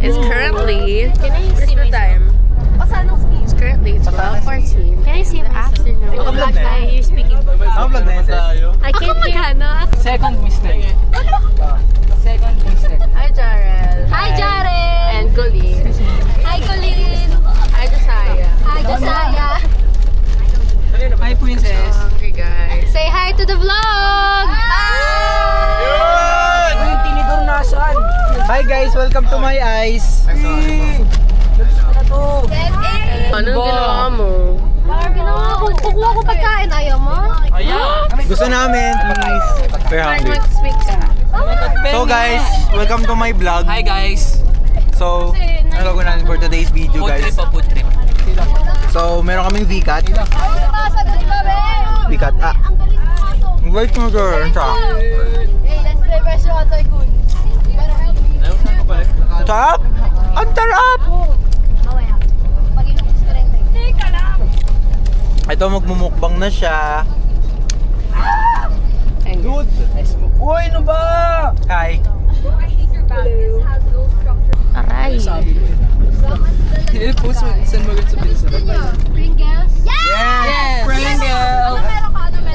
It's currently, what's the time? It's currently 12:14. Can I see my afternoon. Naka-vlog na yan. You're speaking. Naka-vlog na yan, sis. I can't hear. Second mistake. Second mistake. Hi, Jarel. Hi, Jaren! And Colleen. Hi, Colleen! Hi, Josiah. Hi, Josiah! Hi, princess. Hungry, guys. Say hi to the vlog! Yung tinidor nasaan? Hi guys, welcome to my eyes. Anong ginawa mo? Parang ginawa ko. Kukuha ko pagkain. Ayaw mo? Gusto namin, please. We're hungry. Mag-speak ka. So guys, welcome to my vlog. Hi guys! So, ano gagawin natin for today's video Food guys? trip food trip. So, meron kaming VCAT. VCAT, wait mo girl, sa? Sarap? Ang sarap! Ito, magmumukbang na siya. Dude! Uy, ano ba? Hi. Aray. I-post mo, send mo sa Pinsan. Pringles? Yes! Pringles!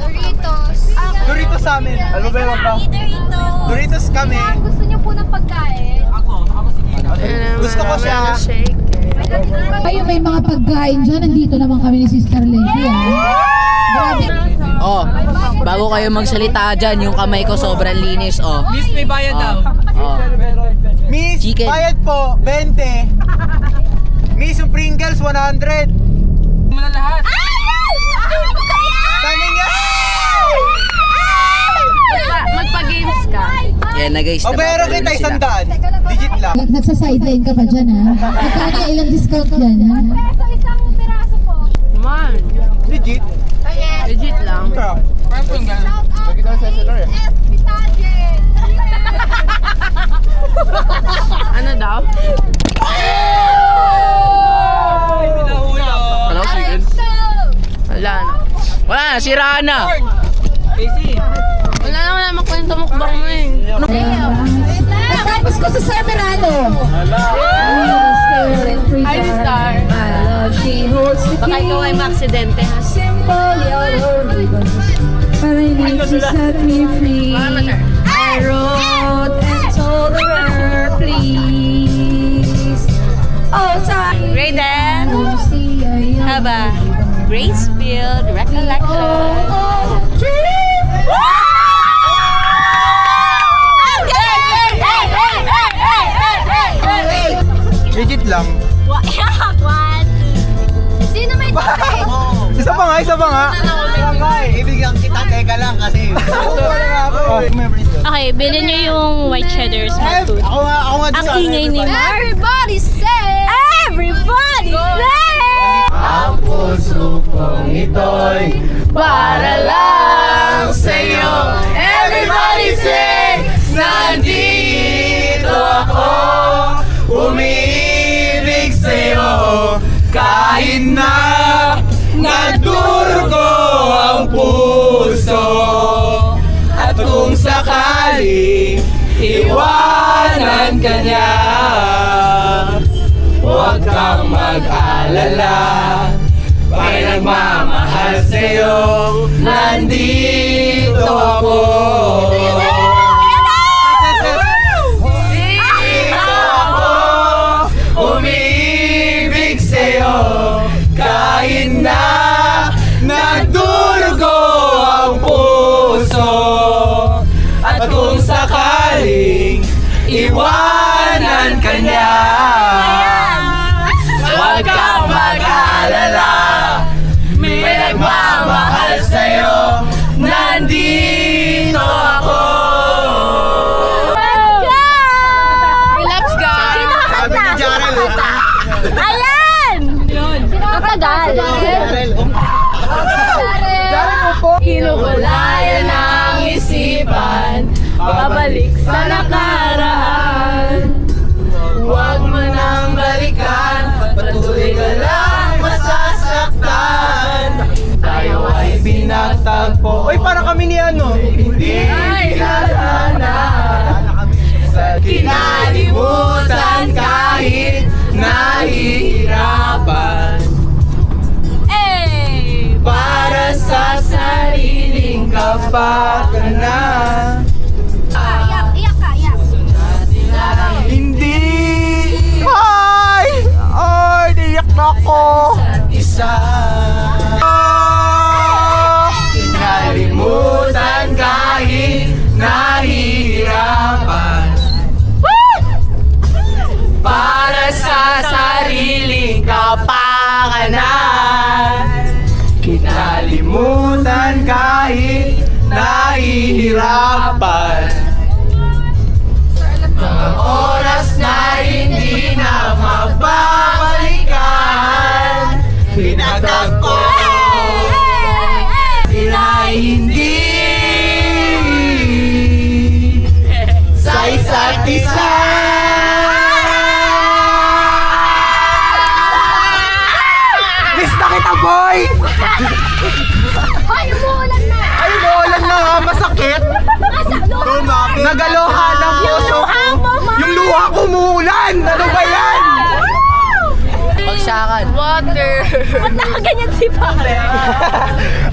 Doritos. Doritos sa amin. Ano ba yung ba? Doritos kami. Gusto niyo po ng pagkain? Gusto ko siya. Shake. Kayo may mga pagkain dyan, nandito naman kami ni Sister Lenny, Grabe. Oh, bago kayo magsalita dyan, yung kamay ko sobrang linis, oh. Miss, may bayad daw. Oh. Miss, Chicken. bayad po, 20. Miss, yung Pringles, 100. Muna lahat. Sa amin yan! Magpa-games ka. Yan na guys, O, meron kita sila. 100. Digit lang. Nagsa-sideline ka pa dyan, ha? Magkano yung ilang discount dyan, ha? Isang piraso po. Man, Legit. legit lang. Shout out S. Vitagen. Ano daw? Hello, chicken. Wala na. Wala na, siraan na. Wala na kwento mukbang mo eh. Tapos ko sa Sir Merano. Hi, Star. Baka ikaw ay maaksidente ha. But I need to set me free. I wrote and told her, please. Oh, time. Raiden, have a grace-filled recollection. Legit lang. Sino may topic? Isa pa nga. Ibigyan kita, teka lang kasi. Wala nga ako. Memories yun. Okay, bilhin niyo yung white cheddar smart food. Ako nga Ang ingay ni Everybody say! Everybody say! Ang puso kong ito'y para lang sa'yo. Everybody say, nandito ako, umiibig sa'yo. Kahit na nagdurgo ang puso, at kung sakali iwanan ka niya, huwag kang mag-alala, may nagmamahal sa'yo, nandito ako. Dito ako, umiibig sa'yo, kahit na nagdurugo ang puso, at kung sakaling iwanan ka niya, huwag kang mag-alala, may nagmamahal sa'yo, nandito ako. Relax ka. Sabi ni Jarel, Ayan! Matagal. Jarel, Kinukulayan ang isipan, babalik sa nakaraan. huwag mo nang balikan, patuloy ka lang masasaktan. Tayo ay pinagtagpo. Uy, para kami ni ano? Hindi kinalanan. Kinalimutan kahit pa ka na. Iyak ka. Hindi. Ay! Ay, naiyak na ako. Isa. Kinalimutan kahit nahihirapan. Para sa sariling kapakanan. Kinalimutan kahit nahihirapan. Mga oras na hindi na mababalikan. Pinagtagpo sila hindi sa isa't isa. Miss na kita, boy! Hoy, umuulan na! Ay, umuulan na nga, masakit. Nagaloha ng puso ko. Yung luha ko umuulan. Ano ba yan? Pagsakan. Water. Ba't nakaganyan si Papa?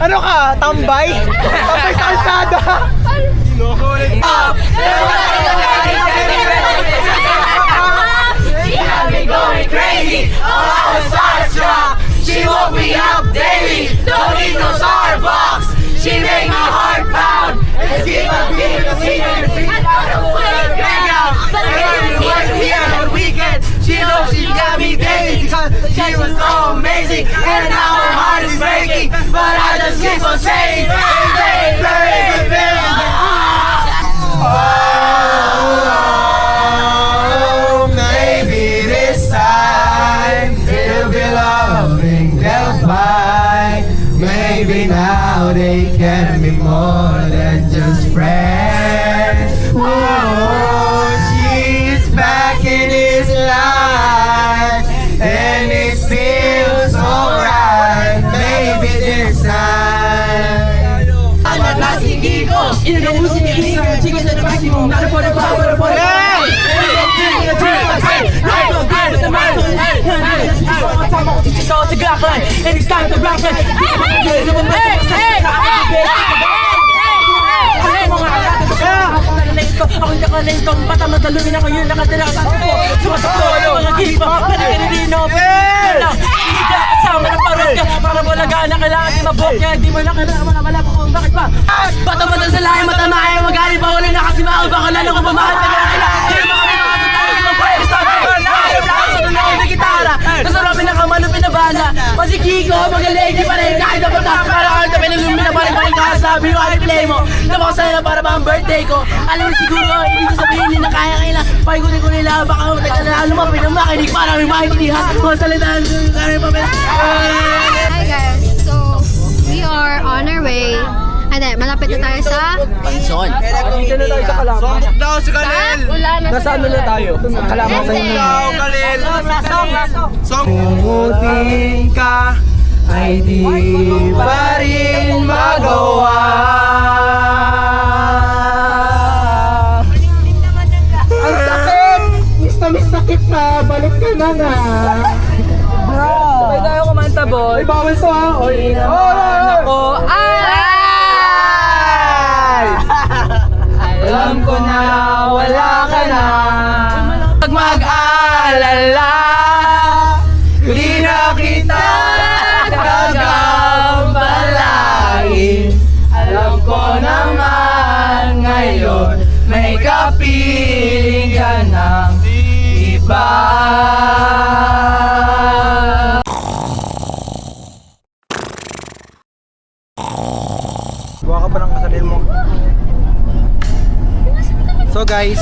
Ano ka? Tambay? Tambay sa kalsada? She had me going crazy. Oh, I was starstruck. She woke me up daily. Don't need no Starbucks. She make my heart pound. And keep on beating the secret. On weekend, she knows she got me daisy because she was so amazing, and now her heart is breaking. But I just keep on saying, oh, maybe this time it'll be loving Delphi. Maybe now they can be more than just friends. Oh, she's back in his life, and it feels alright. Maybe this time. Ako'y kakalentong mata matalunin ako yun nakadala sa ko. Sumasakto ang mga gipa, panaginilino. Hindi ka kasama ng parod ka, para wala ka na kailangan di mabok. Kaya di mo na kailangan wala po kung bakit pa. Bata-bata sa lahi, matama ay magali pa wala na kasi maaw. Baka lalo ko pamahal ka na kailangan. Kaya mga kailangan sa tayo sa pwede sa akin. Sa tunay na gitara, nasarapin ang kamano pinabala. Masikiko, magaling, di pa rin kahit na bata. Para kang tabi ng minabalik-balik ka. Sabi mo, ay play mo. Napaka sana para ba ang birthday ko. Alam mo siguro, hindi ko sabihin nila kaya kaila. Paikutin ko nila, baka matagal na lumapit ang makinig para may makikindihan. Mga salitaan, kaya pa pala. Hi guys, so we are on our way. Ano, malapit na tayo sa... Panson. Dito na tayo sa Kalaman. Sombok daw si Kalel. Nasa ano na tayo? Kalaman sa inyo. Kalel. Kumuting ka ay di pa rin magawa. Ang sakit! Miss sakit na. Balik ka na nga. Bro. Sabay tayo kumanta, boy. Ay, bawal to ha. Oy. Ako, Alam ko na wala ka na. Pag mag-alala, di na kita gagambalain. Alam ko naman ngayon may kapiling ka ng iba. Buha ka ba ng kasalil mo? So guys,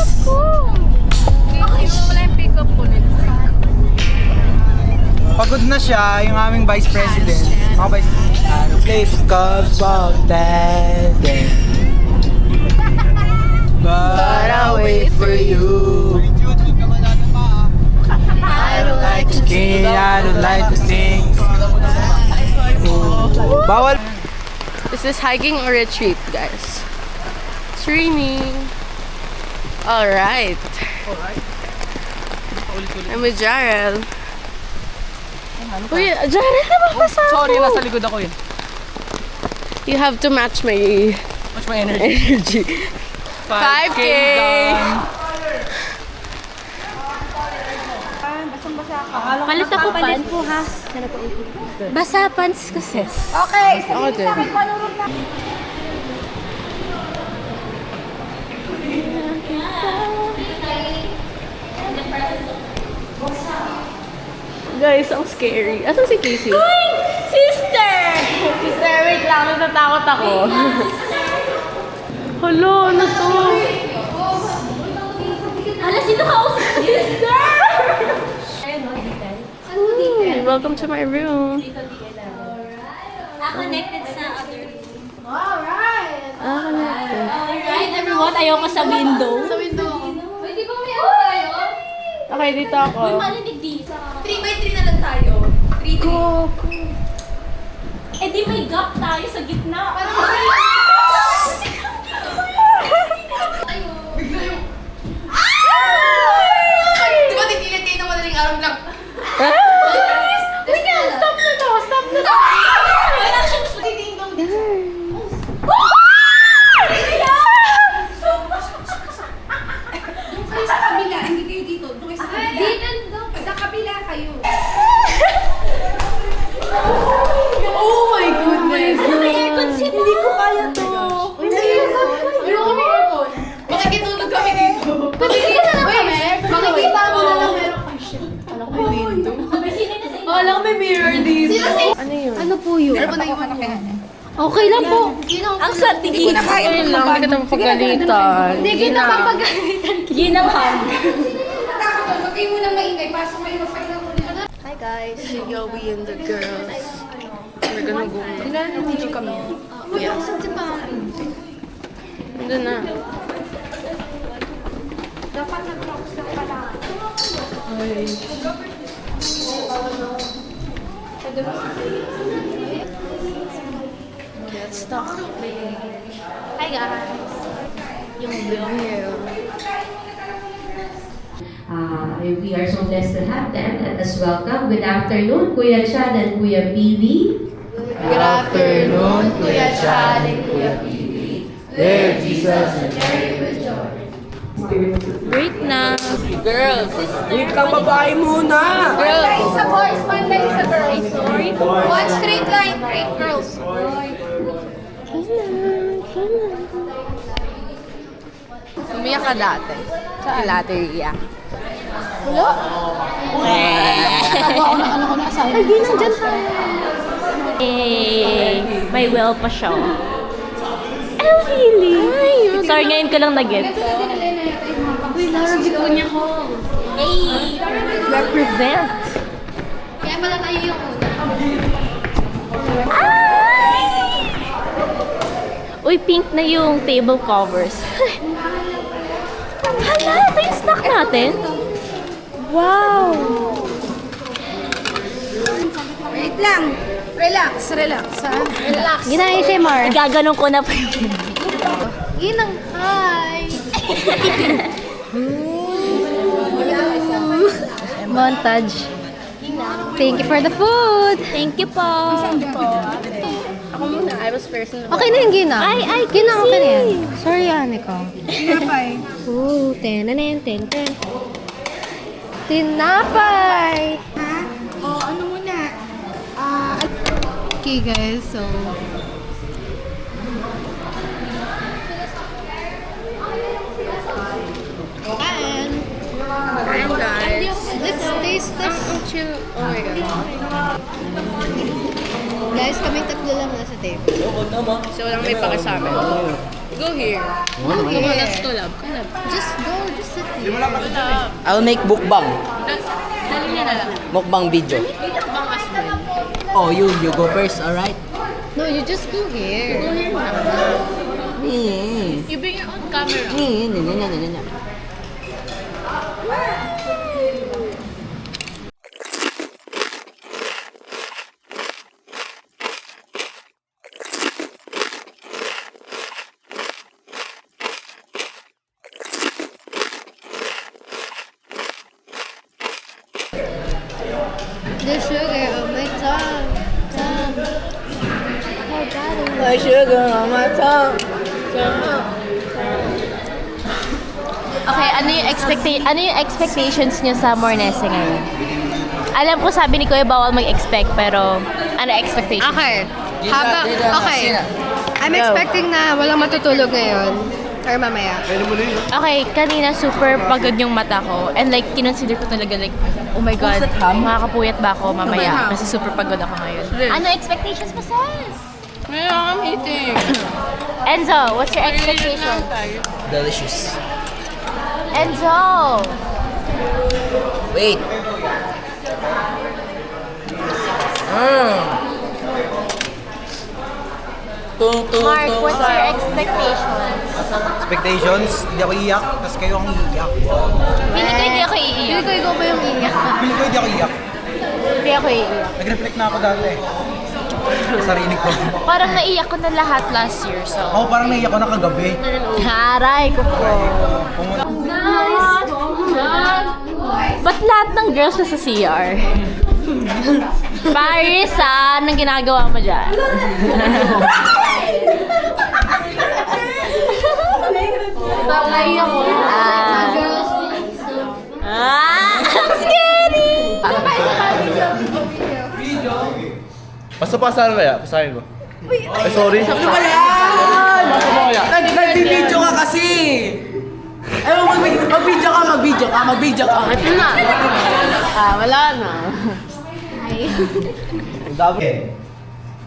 pagod na siya, yung aming vice president. Mga vice president. Play cups of that day. But I'll wait for you. I don't like to think. I don't like to think. Bawal. This is hiking or retreat, guys. It's raining. Alright. I'm with Jarrell. Uy, Jarrell, nababasa ako. sorry, nasa likod ako yun. You have to match my What's my energy? 5K! Palit ako pants po ha. Basa pants ko sis. Ako din. Guys, ang scary. Asan si Casey? Sister! Sister, wait lang. Natatakot ako. Hello, ano to? Ala, sino kausap ko? Sister! Welcome to my room. Connected sa other room. Alright, everyone. Ayoko sa window. Sa window. Pwede ba may ano tayo? Okay, dito ako. May malinig dito. 3x3 na lang tayo. 3x3. Eh di may gap tayo sa gitna. Parang Di ba titilit kayo ng madaling araw lang? Stop na to! Stop na to! Doon kayo sa kabila, hindi kayo dito. Doon kayo sa kabila. Sa kabila kayo. Oh my goodness! Hindi ko kaya to. Makikitulog kami dito. Makikita na kami. Makikita mo na lang meron. Wala may mirror dito. Ano yun? Ano po yun? Okay lang po. Ang sa tingin. Ayun lang, hindi ka mapagalitan. Hindi kita mapagalitan. Ginamhan. Huwag kayo munang maingay. Pasok kayo magpahinga muna. Hi guys. Yowie and the girls. We're gonna go. Video kami. Yeah. Doon na. Dapat nag-focus lang pala. Let's talk. Hi guys. We are so blessed to have them. Let us welcome. Good afternoon, Kuya Chad and Kuya Bibi. Good afternoon, Kuya Chad and Kuya Bibi. There, Jesus and Mary with joy. Break na. Girls, Wait kang babae muna! girls. Sa boys, one line sa girls. One straight line, great girls. Umiyak ka dati. Sa lateria. May well pa siya. Oh, really? Sorry, ngayon ko lang nag-get. Hey! Represent! Kaya pala tayo yung una. Ay! Uy, pink na yung table covers. Hala, ito yung stock natin. Wow! Wait lang. Relax, relax. Ha? Relax. Gina-ASMR. Gaganon ko na pa yun. Ginang hi. Montage. Thank you for the food. Thank you po. Ako muna, I was first in the Okay na yung Gina. Ay, Gina, okay na yan. kasi. Sorry, Aniko. Tinapay. Ooh, tenen, ten. Tinapay! Ha? O, ano muna? Okay guys, so... Kain! Kain, guys. Let's taste this. Chill. Oh my God. Guys, kaming tatlo lang nasa table. So, walang may pakisabi. Go here. Come on, let's collab. Collab. Just go, just sit here. I'll make mukbang. Dali niya na lang. Mukbang video. Bang Asmin. Oh, you go first, alright? No, you just go here. Go here na. Mm. You bring your own camera. The sugar on my tongue. My sugar on my tongue. Okay, ano yung expectations niyo sa Mornese ngayon? Alam ko sabi ni Kuya bawal mag-expect, pero ano expectations? Okay. Okay. I'm expecting na walang matutulog ngayon. Or mamaya. Okay, kanina super pagod yung mata ko. And like, kinonsider ko talaga like, oh my God, makakapuyat ba ako mamaya? Kasi super pagod ako ngayon. Ano expectations mo, sis? I'm eating. Enzo, what's your expectation? Delicious. Enzo! Wait. Mark, what's your expectations? Expectations? Hindi ako iiyak, tapos kayo ang iiyak. Pili ko hindi ako iiyak. Pili ko ikaw pa yung iiyak. Feeling ko hindi ako iiyak. Hindi ako iiyak. Nag-reflect na ako dati. Sa sarili ko. Parang naiyak ko na lahat last year, so... Ako parang naiyak ko na kagabi. Haray ko po. Ba't lahat ng girls na sa CR? Paris, anong ginagawa mo dyan? Babay ako. Ang scary! Pasapasahan kaya? Pasahin ko. Ay, sorry. Ano ba yan? Nag-video ka kasi! Ayaw, mag-video ka. Ito na. Wala na.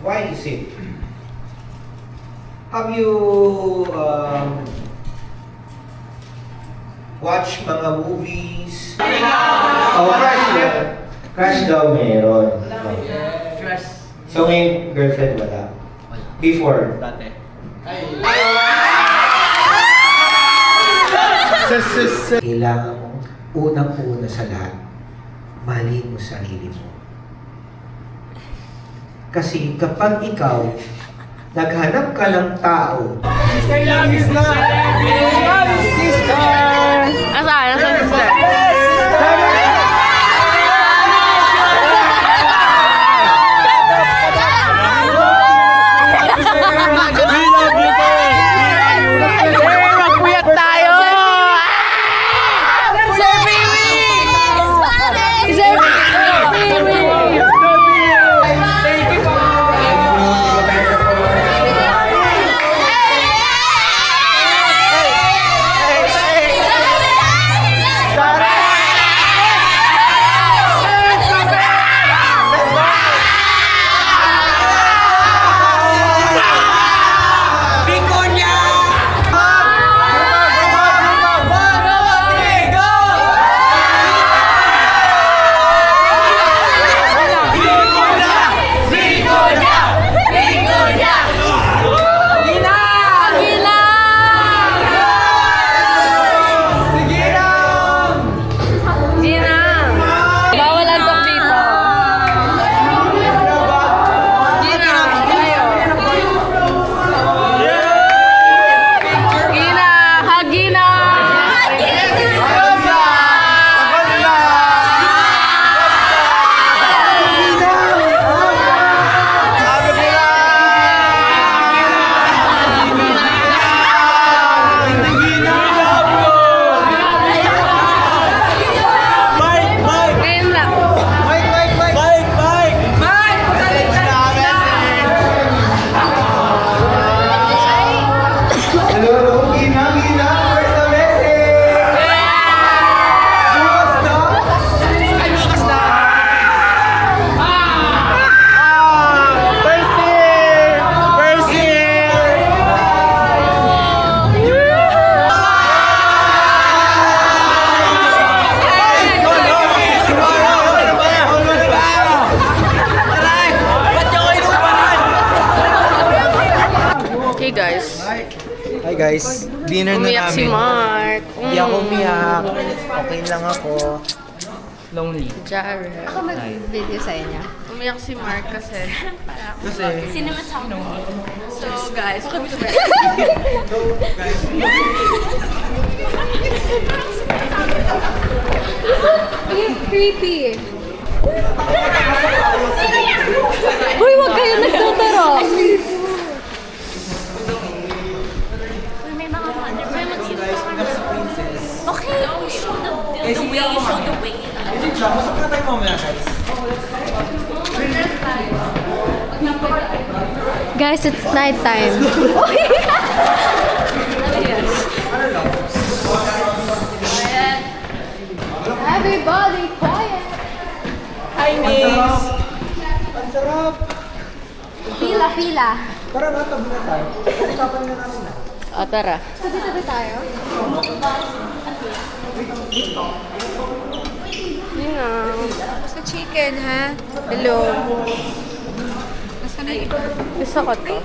Why is it? Have you watch mga movies? Oh, crush daw meron. So may girlfriend wala? Before? Dati. Kailangan mo, unang-una sa lahat, mahalin mo sarili mo. Kasi kapag ikaw, naghanap ka ng tao, Asan? Asan sister? Magpuyat tayo! Hi guys, dinner na Umiyak si namin. Mark. Hindi ako umiyak. Okay lang ako. Lonely. Jared. Ako mag-video sa inyo. Umiyak si Mark kasi. Kasi, So guys, kami to Creepy. Uy, wag kayo nagtuturo. Guys, masok na tayo mamaya, guys. Guys, it's night time. Everybody quiet. Hi, Nix! Ang sarap! Pila, pila. Tara na, tabi na tayo. Usapan na namin na. O, tara. Tabi-tabi tayo. Yun nga. Sa chicken, ha? Hello. Nasaan na iba? Gusto ko to.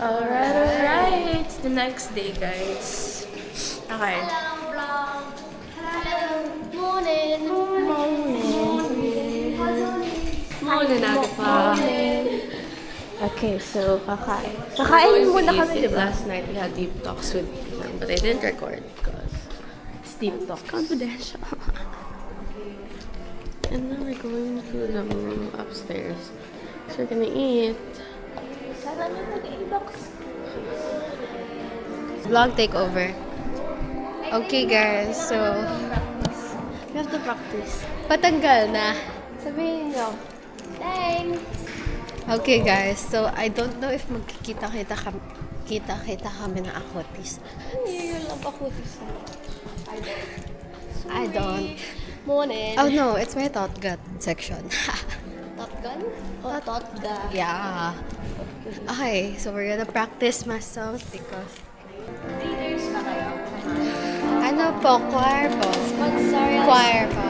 Alright. It's the next day, guys. Okay. Muna na pa. Okay, so kakain. Kakain muna kami, diba? Last night we had deep talks with them, but I didn't record because it's deep talks. Confidential. And then we're going to the room upstairs. So we're gonna eat. Sana may mag-i-box. Vlog takeover. Okay, guys. So, We have to practice. patanggal na. Sabihin nyo. Thanks! Okay, guys. So, I don't know if magkikita-kita kami ng Akutis. You love akutis. I don't. Morning. Oh, no. It's my thought gut section. Top gun? Oh, top gun. Yeah. Okay. So, we're gonna practice my songs because... Ano po? Choir po. Choir po.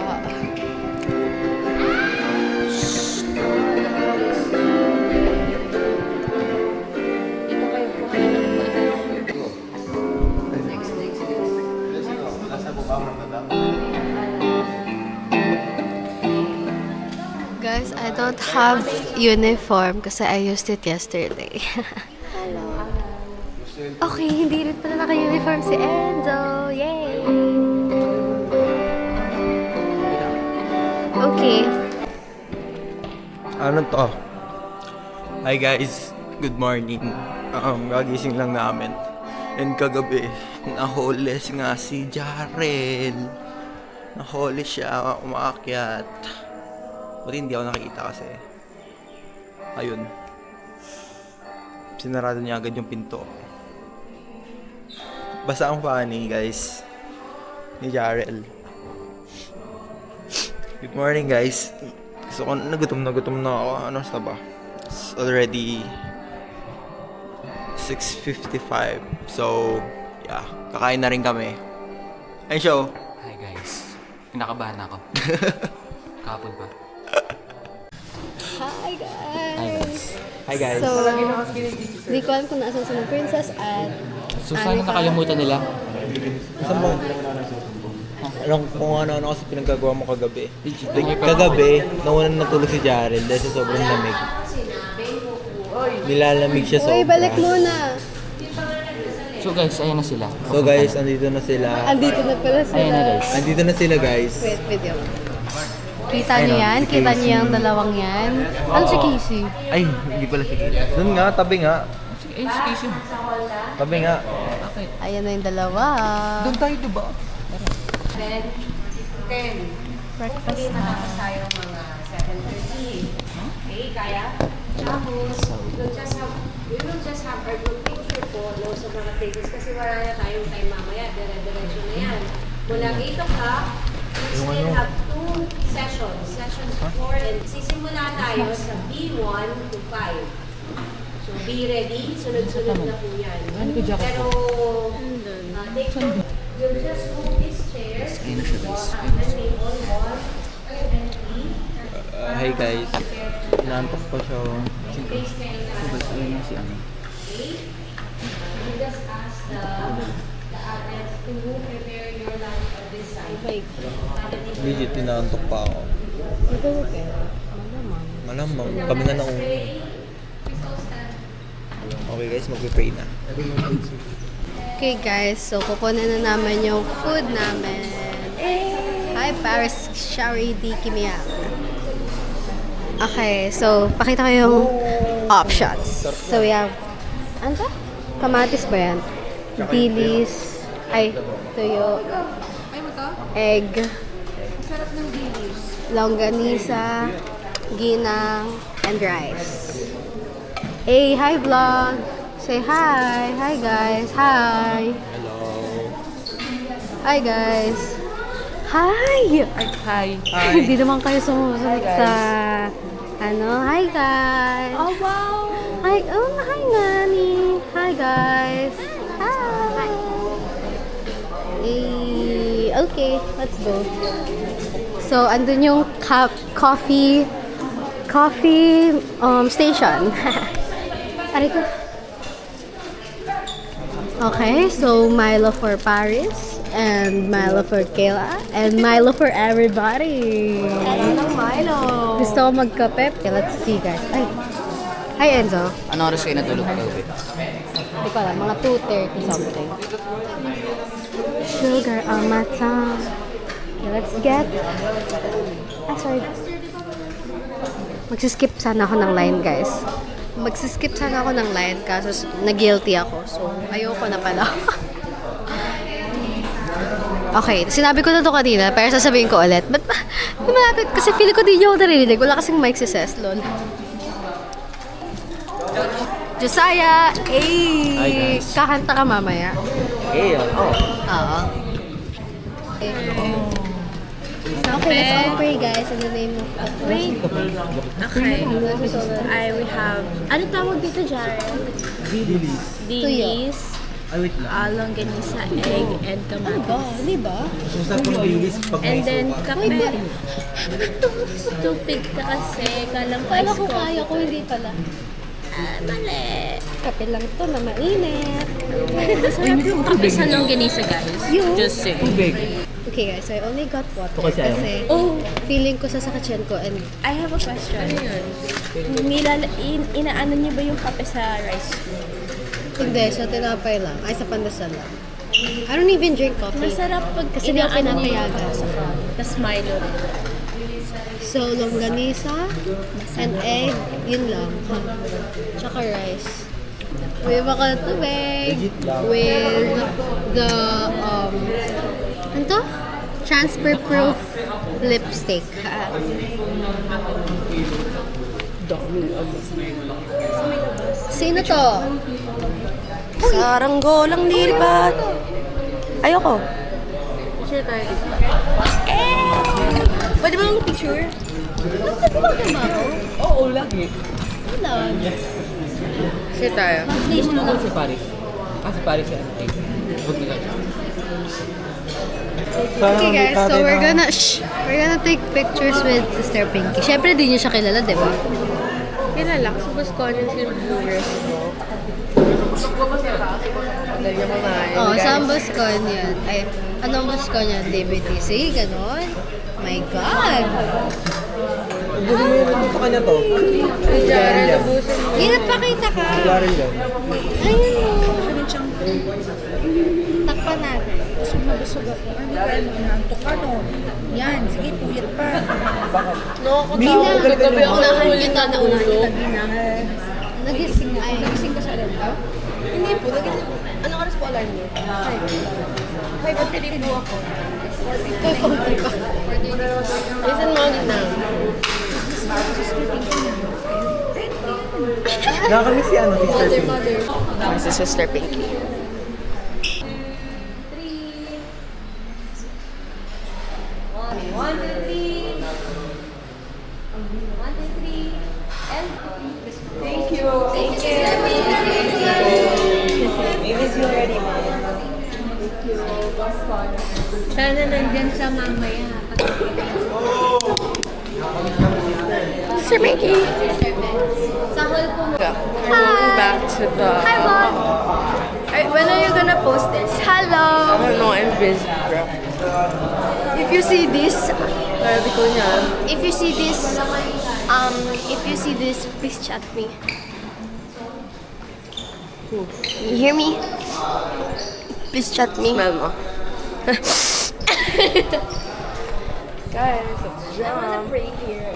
Guys, I don't have uniform kasi I used it yesterday. Okay, hindi rin pala naka-uniform si Enzo. Yay! Okay. Ano to? Hi guys, good morning. Gagising lang namin. And kagabi, nahuli nga si Jarel. Nahuli siya, umaakyat. Buti hindi ako nakikita kasi. Ayun. Sinarado niya agad yung pinto. Basta ang funny guys ni Jarel. Good morning guys. Gusto ko nagutom na ako. Ano sa ba? It's already 6:55. So, yeah. Kakain na rin kami. Ay, show. Hi guys. Kinakabahan ako. Kapon pa. Hi guys! Hi guys. So, di ko alam kung nasa si Princess at So sana nakalimutan nila. Saan mo? Alam kung ano kasi pinagagawa mo kagabi. Like, kagabi, nawalan natulog si Jarel dahil sa sobrang lamig. Nilalamig siya sobra. Uy, balik muna! So guys, ayan na sila. So guys, andito na sila. Andito na pala sila. Ayan na guys. Andito na sila guys. Wait, video. Kita niyo yan? Kita niyo yung dalawang yan? Ano si Casey? Ay, hindi pala si Casey. Doon nga, tabi nga. Sige, excuse me. Tabi nga. Ayan na yung dalawa. Doon tayo, diba? Breakfast na. We will just have our group picture po sa mga places kasi wala na tayong time mamaya. Dire-diretso na yan. Mula 8 o'clock, we still have 2 sessions. Sessions 4 and sisimula tayo sa B1 to 5. So be ready. Sunod-sunod na po yan. Pero, take note, you'll just move these chairs. And then all one. Hi guys. Nantok pa siya. You just ask the admin to prepare your lunch on this side. Legit, tinantok pa ako. Malamang. Kami na nauna. Okay guys, magpipray na. Okay guys, so kukunin na naman yung food namin. Hi Paris, Shari D. Kimia. Okay, so pakita ko yung options. So we have, ano to? Kamatis ba yan? Dilis. Ay, tuyo. Egg. Sarap ng dilis. Longganisa. Ginang. And rice. Hey, hi vlog! Say hi! Hi guys! Hi! Hello. Hi guys! Hi! Hi. Hindi naman kayo sumusunod sa hi guys! Oh, wow! Hi! Oh, hi Nani! Hi guys! Hi! Hey, okay, let's go. So, andun yung coffee station. Aray ko. Okay, so Milo for Paris, and Milo for Kayla, and Milo for everybody. Milo! Gusto ko magkape. Okay, let's see guys. Ay. Hi Enzo. Ano oras kayo natulog kagabi? Hindi ko alam, mga 2:30 something. Sugar on my tongue. Okay, let's get... sorry. Magsiskip sana ako ng line, guys. Magsiskip sana ako ng line kaso na-guilty ako. So, ayoko na pala. Okay, sinabi ko na to kanina, pero sasabihin ko ulit. Ba't malapit? Kasi feel ko di nyo ako narinig. Wala kasing mic si Ses, lol. Josiah! Ay! Kakanta ka mamaya. Hey, oh. Oo. Okay, let's all pray guys in the name of God. Wait. Okay. We have... Ano tawag dito, Jaren? Dilis. Ay, wait lang. Longganisa, egg, and kamatis. Di ba? Kumusta pong bilis pag may And then, soda? kape. Stupid ka kasi. Kalang Kala ice ko coffee. kaya ko, hindi pala. Mali. Kape lang to na mainit. Masarap yung kape sa longganisa, guys. Yun. Just saying. Tubig. Okay guys, so I only got water Okay, sa'yo. kasi Oh, feeling ko sa tiyan ko and I have a question. Inaano niyo ba yung kape sa rice? hindi, sa tinapay lang. Ay, sa pandesal lang. I don't even drink coffee. Masarap pag Kasi di ako inaano niyo yung pinapayagan. kape sa tas Milo rin. So, longganisa and egg, yun lang. Tsaka rice. With baka tubig. Legit lang. With the, ano to? Transfer-proof lipstick. Sino to? Saranggolang lilipat. Ayoko. Sure tayo dito. Pwede ba ng picture? Nagtatawagan ba ako? Oo, lagi. Wala. Sure tayo. Foundation lang. Si Paris. Si Paris yan. Huwag nila. Okay guys, so we're gonna take pictures with Sister Pinky. Syempre di niyo siya kilala, di ba? Kilala ko sa Bosconian viewers ko. Oh, saan Bosconian? Ay, anong Bosconian? DBTC? Ganon? My God! Buhin mo yung sa kanya to. Jaren, nabusin mo. Ingat pakita ka! Garen yan. Ayun o! Takpan natin. Busog ako. Ano kaya mo nantok ka no? Yan, sige, puyat pa. Bina! Gabi ako Unahan nahuli kita na na ulo. unahan. Nagising ay. Nagising ka sa alam ko? Hindi po. Anong oras po alarm niyo? 5:30 po ako. Listen mo ulit na. Nakakamiss si Sister Pinky. Si Sister Pinky. Sana nandyan sa mamaya. Sir Mickey. Sahol po mo. Going back to the... Hi, Vlog! When are you gonna post this? Hello! I don't know, I'm busy, bro. If you see this, Sabi ko niya. if you see this, please chat me. You hear me? Please chat me. Smell mo. Guys, let's jump. I wanna pray here.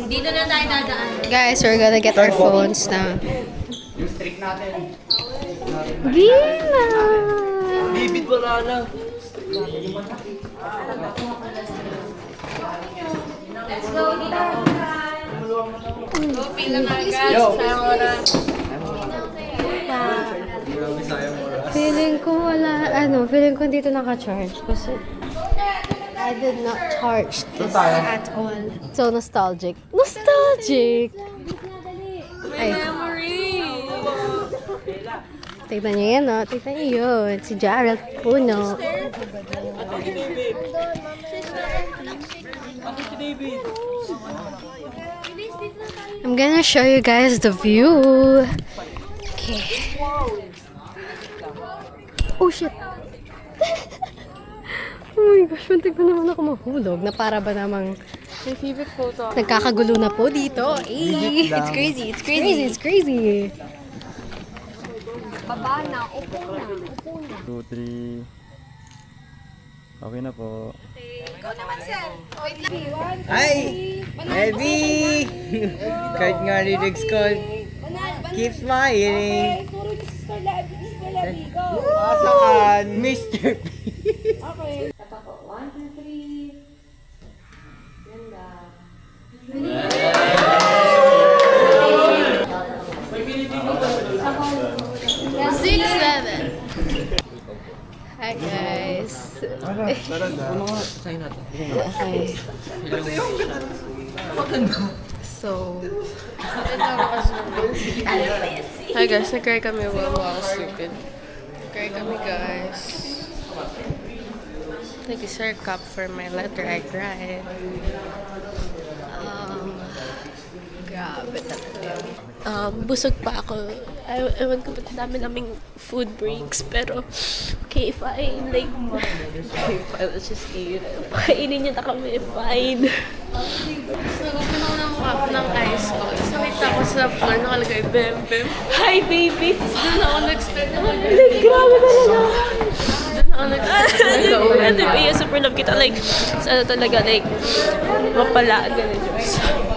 Dito na tayo dadaan. Guys, we're gonna get our phones na. Yung streak natin. Gina! Bibit wala na. Let's go, dito. Yo! Feeling ko wala, feeling ko dito naka-charge kasi I did not charge this at all. So nostalgic. Nostalgic! Ay. Tignan niyo yan, oh. Tignan niyo yun. Si Gerald Puno. I'm gonna show you guys the view. Okay. Oh, shit. Oh my gosh, muntik na naman ako mahulog na para ba namang nagkakagulo na po dito. Hey, it's crazy, it's crazy, it's crazy. Baba na, upo na, upo na. 2, 3. Okay na po. Ikaw naman, sir. Wait lang. Ay! Heavy! Kahit nga lyrics ko, keep smiling. Turo niyo si Sister Labi. Go. Saan? Mr. P. Okay. Tapa po. 1, 2, 3. Ganda. Six, seven. Hi guys. Okay. So, hi guys, nag-cry kami while ako stupid. Nag-cry kami guys. Thank you Sir Cup for my letter I cried. Grabe talaga. Busog pa ako. Ewan ko ba't dami naming food breaks. Pero, okay, fine. Like, okay, fine. Let's just eat. Pakainin niyo na kami. Fine. Nagupin ako ng mukha ko ng ice ko. Nakita ko sa floor, nakalagay, Bem, Bem. Hi, baby! Tapos doon ako nag-start. Like, grabe talaga. Doon ako nag-start. And then, super love kita. Like, sana talaga, like, mapala. Ganun.